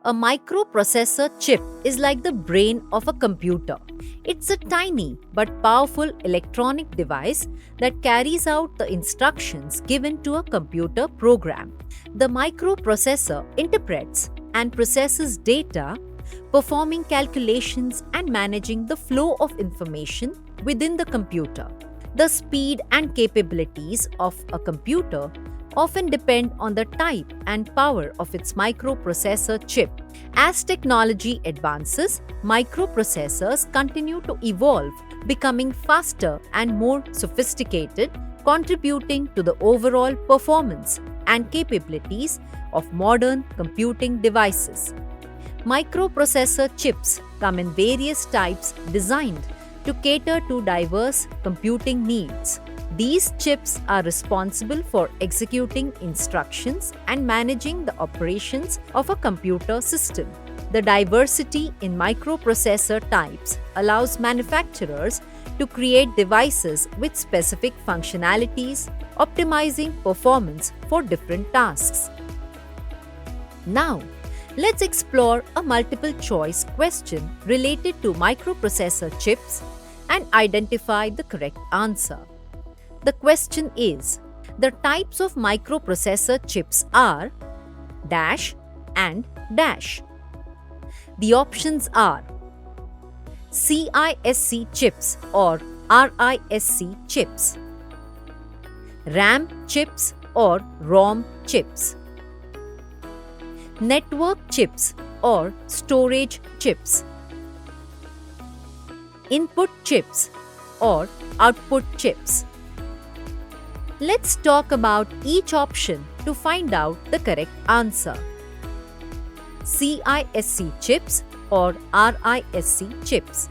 A microprocessor chip is like the brain of a computer. It's a tiny but powerful electronic device that carries out the instructions given to a computer program. The microprocessor interprets and processes data, performing calculations and managing the flow of information within the computer. The speed and capabilities of a computer often depend on the type and power of its microprocessor chip. As technology advances, microprocessors continue to evolve, becoming faster and more sophisticated, contributing to the overall performance and capabilities of modern computing devices. Microprocessor chips come in various types designed to cater to diverse computing needs. These chips are responsible for executing instructions and managing the operations of a computer system. The diversity in microprocessor types allows manufacturers to create devices with specific functionalities, optimizing performance for different tasks. Now, let's explore a multiple choice question related to microprocessor chips and identify the correct answer. The question is, the types of microprocessor chips are dash and dash. The options are CISC chips or RISC chips, RAM chips or ROM chips, network chips or storage chips, input chips or output chips. Let's talk about each option to find out the correct answer. CISC chips or RISC chips.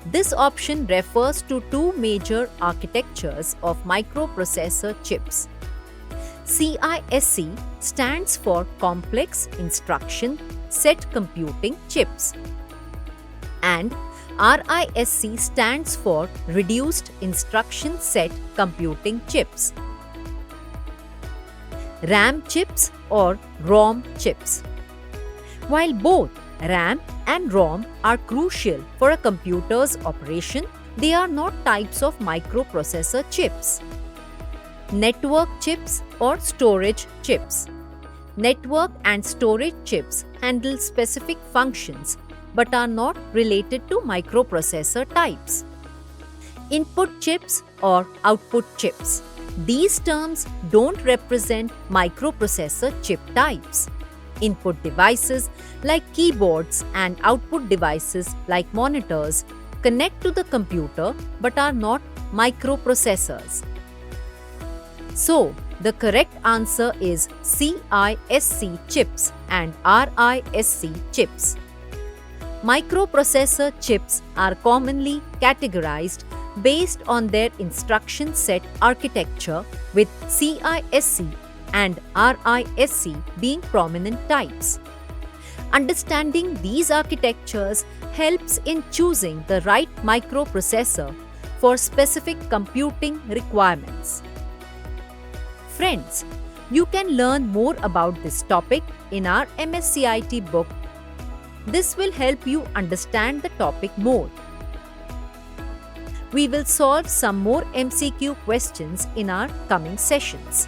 This option refers to two major architectures of microprocessor chips. CISC stands for Complex Instruction Set Computing Chips, and RISC stands for Reduced Instruction Set Computing Chips. RAM chips or ROM chips. While both RAM and ROM are crucial for a computer's operation, they are not types of microprocessor chips. Network chips or storage chips. Network and storage chips handle specific functions but are not related to microprocessor types. Input chips or output chips. These terms don't represent microprocessor chip types. Input devices like keyboards and output devices like monitors connect to the computer but are not microprocessors. So, the correct answer is CISC chips and RISC chips. Microprocessor chips are commonly categorized based on their instruction set architecture, with CISC and RISC being prominent types. Understanding these architectures helps in choosing the right microprocessor for specific computing requirements. Friends, you can learn more about this topic in our MSCIT book. This will help you understand the topic more. We will solve some more MCQ questions in our coming sessions.